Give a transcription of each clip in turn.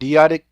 DRA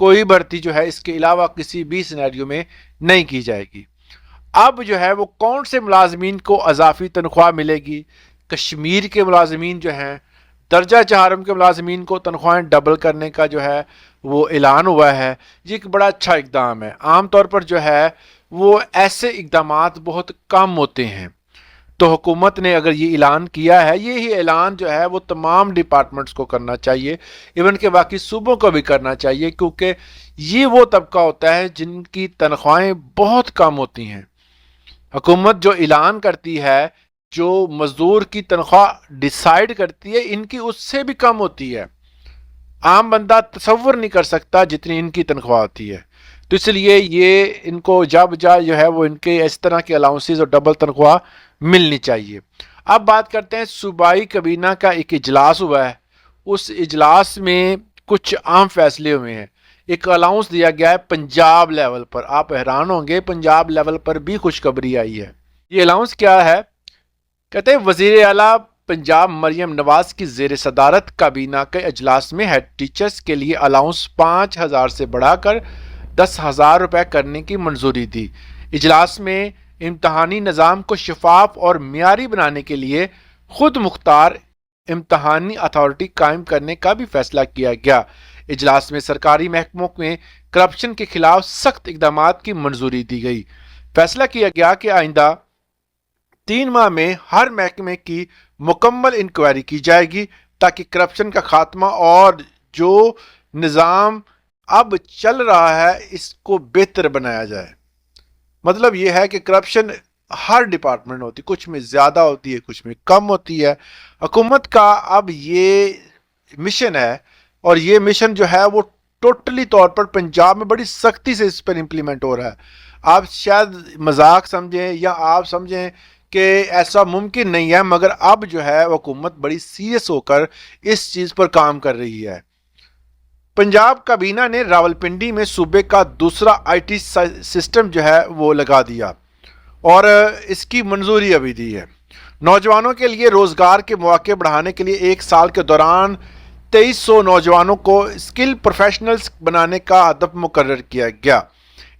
کوئی بھرتی جو ہے اس کے علاوہ کسی بھی سینیریو میں نہیں کی جائے گی۔ اب جو ہے وہ کون سے ملازمین کو اضافی تنخواہ ملے گی؟ کشمیر کے ملازمین جو ہیں، درجہ چہارم کے ملازمین کو تنخواہیں ڈبل کرنے کا جو ہے وہ اعلان ہوا ہے۔ یہ ایک بڑا اچھا اقدام ہے۔ عام طور پر جو ہے وہ ایسے اقدامات بہت کم ہوتے ہیں، تو حکومت نے اگر یہ اعلان کیا ہے، یہی اعلان جو ہے وہ تمام ڈپارٹمنٹس کو کرنا چاہیے، ایون کہ باقی صوبوں کو بھی کرنا چاہیے، کیونکہ یہ وہ طبقہ ہوتا ہے جن کی تنخواہیں بہت کم ہوتی ہیں۔ حکومت جو اعلان کرتی ہے، جو مزدور کی تنخواہ ڈیسائیڈ کرتی ہے، ان کی اس سے بھی کم ہوتی ہے۔ عام بندہ تصور نہیں کر سکتا جتنی ان کی تنخواہ ہوتی ہے، تو اس لیے یہ ان کو جب جو ہے وہ ان کے اس طرح کے الاؤنسز اور ڈبل تنخواہ ملنی چاہیے۔ اب بات کرتے ہیں صوبائی کابینہ کا ایک اجلاس ہوا ہے، اس اجلاس میں کچھ اہم فیصلے ہوئے ہیں۔ ایک الاؤنس دیا گیا ہے پنجاب لیول پر، آپ حیران ہوں گے پنجاب لیول پر بھی خوشخبری آئی ہے۔ یہ الاؤنس کیا ہے؟ کہتے ہیں وزیر اعلیٰ پنجاب مریم نواز کی زیر صدارت کابینہ کے اجلاس میں ہیڈ ٹیچرز کے لیے الاؤنس 5,000 سے بڑھا کر 10,000 روپے کرنے کی منظوری دی۔ اجلاس میں امتحانی نظام کو شفاف اور معیاری بنانے کے لیے خود مختار امتحانی اتھارٹی قائم کرنے کا بھی فیصلہ کیا گیا۔ اجلاس میں سرکاری محکموں میں کرپشن کے خلاف سخت اقدامات کی منظوری دی گئی۔ فیصلہ کیا گیا کہ آئندہ 3 ماہ میں ہر محکمے کی مکمل انکوائری کی جائے گی تاکہ کرپشن کا خاتمہ اور جو نظام اب چل رہا ہے اس کو بہتر بنایا جائے۔ مطلب یہ ہے کہ کرپشن ہر ڈپارٹمنٹ ہوتی، کچھ میں زیادہ ہوتی ہے، کچھ میں کم ہوتی ہے۔ حکومت کا اب یہ مشن ہے، اور یہ مشن جو ہے وہ ٹوٹلی طور پر پنجاب میں بڑی سختی سے اس پر امپلیمنٹ ہو رہا ہے۔ آپ شاید مذاق سمجھیں یا آپ سمجھیں کہ ایسا ممکن نہیں ہے، مگر اب جو ہے حکومت بڑی سیریس ہو کر اس چیز پر کام کر رہی ہے۔ پنجاب کابینہ نے راولپنڈی میں صوبے کا دوسرا آئی ٹی سسٹم جو ہے وہ لگا دیا اور اس کی منظوری ابھی دی ہے۔ نوجوانوں کے لیے روزگار کے مواقع بڑھانے کے لیے 1 سال کے دوران 2300 نوجوانوں کو اسکل پروفیشنلز بنانے کا ہدف مقرر کیا گیا۔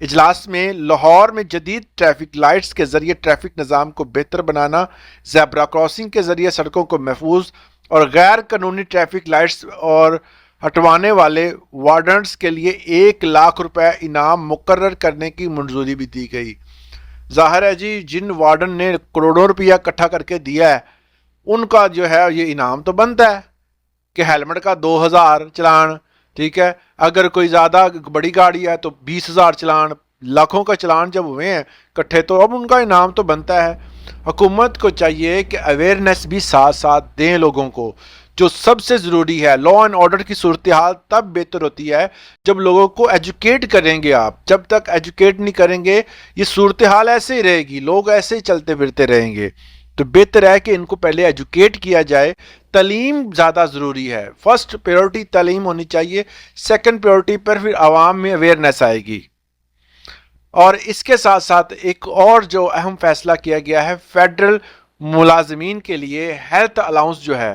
اجلاس میں لاہور میں جدید ٹریفک لائٹس کے ذریعے ٹریفک نظام کو بہتر بنانا، زیبرا کراسنگ کے ذریعے سڑکوں کو محفوظ اور غیر قانونی ٹریفک لائٹس اور ہٹوانے والے وارڈنز کے لیے 1,00,000 روپے انعام مقرر کرنے کی منظوری بھی دی گئی۔ ظاہر ہے جی، جن وارڈن نے کروڑوں روپیہ اکٹھا کر کے دیا ہے ان کا جو ہے یہ انعام تو بنتا ہے کہ ہیلمٹ کا 2,000 چلان، ٹھیک ہے، اگر کوئی زیادہ بڑی گاڑی ہے تو 20,000 چلان، لاکھوں کا چلان جب ہوئے ہیں کٹھے تو اب ان کا انعام تو بنتا ہے۔ حکومت کو چاہیے کہ اویئرنیس بھی ساتھ ساتھ دیں لوگوں کو، جو سب سے ضروری ہے۔ لا اینڈ آرڈر کی صورتحال تب بہتر ہوتی ہے جب لوگوں کو ایجوکیٹ کریں گے آپ، جب تک ایجوکیٹ نہیں کریں گے یہ صورتحال ایسے ہی رہے گی، لوگ ایسے ہی چلتے پھرتے رہیں گے۔ تو بہتر ہے کہ ان کو پہلے ایجوکیٹ کیا جائے۔ تعلیم زیادہ ضروری ہے، فرسٹ پریورٹی تعلیم ہونی چاہیے، سیکنڈ پریورٹی پر پھر عوام میں اویئرنیس آئے گی۔ اور اس کے ساتھ ساتھ ایک اور جو اہم فیصلہ کیا گیا ہے، فیڈرل ملازمین کے لیے ہیلتھ الاؤنس جو ہے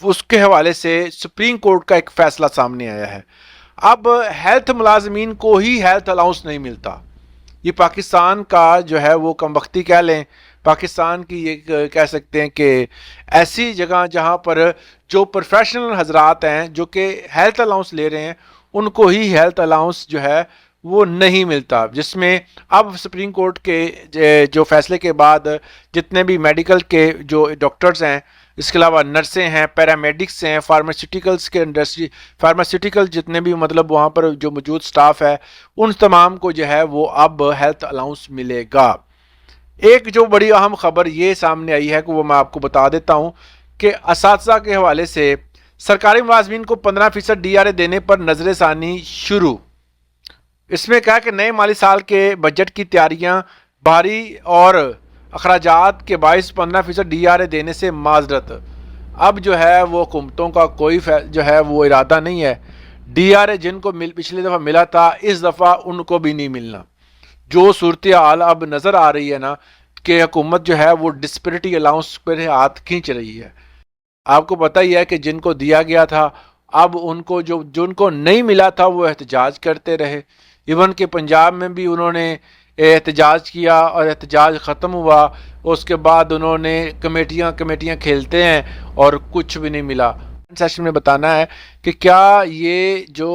اس کے حوالے سے سپریم کورٹ کا ایک فیصلہ سامنے آیا ہے۔ اب ہیلتھ ملازمین کو ہی ہیلتھ الاؤنس نہیں ملتا، یہ پاکستان کا جو ہے وہ کم بختی کہہ لیں، پاکستان کی یہ کہہ سکتے ہیں کہ ایسی جگہ جہاں پر جو پروفیشنل حضرات ہیں جو کہ ہیلتھ الاؤنس لے رہے ہیں ان کو ہی ہیلتھ الاؤنس جو ہے وہ نہیں ملتا، جس میں اب سپریم کورٹ کے جو فیصلے کے بعد جتنے بھی میڈیکل کے جو ڈاکٹرز ہیں، اس کے علاوہ نرسیں ہیں، پیرامیڈکس ہیں، فارماسیوٹیکلز کے انڈسٹری، فارماسیوٹیکل جتنے بھی مطلب وہاں پر جو موجود سٹاف ہے ان تمام کو جو ہے وہ اب ہیلتھ الاؤنس ملے گا۔ ایک جو بڑی اہم خبر یہ سامنے آئی ہے کہ وہ میں آپ کو بتا دیتا ہوں کہ اساتذہ کے حوالے سے سرکاری ملازمین کو 15% ڈی آر اے دینے پر نظر ثانی شروع۔ اس میں کہا کہ نئے مالی سال کے بجٹ کی تیاریاں بھاری اور اخراجات کے باعث 15% ڈی آر اے دینے سے معذرت۔ اب جو ہے وہ حکومتوں کا کوئی جو ہے وہ ارادہ نہیں ہے، ڈی آر اے جن کو پچھلی دفعہ ملا تھا اس دفعہ ان کو بھی نہیں ملنا۔ جو صورتحال اب نظر آ رہی ہے نا کہ حکومت جو ہے وہ ڈسپیرٹی الاؤنس پر ہاتھ کھینچ رہی ہے۔ آپ کو پتہ ہی ہے کہ جن کو دیا گیا تھا اب ان کو جو ان کو نہیں ملا تھا وہ احتجاج کرتے رہے. ایون کہ پنجاب میں بھی انہوں نے احتجاج کیا اور احتجاج ختم ہوا. اس کے بعد انہوں نے کمیٹیاں کھیلتے ہیں اور کچھ بھی نہیں ملا. سیشن میں بتانا ہے کہ کیا یہ جو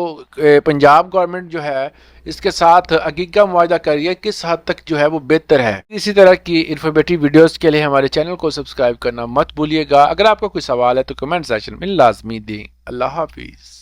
پنجاب گورنمنٹ جو ہے اس کے ساتھ عقیقہ معاہدہ کر رہی ہے کس حد تک جو ہے وہ بہتر ہے. اسی طرح کی انفارمیٹیو ویڈیوز کے لیے ہمارے چینل کو سبسکرائب کرنا مت بھولیے گا. اگر آپ کا کوئی سوال ہے تو کمنٹ سیشن میں لازمی دیں. اللہ حافظ.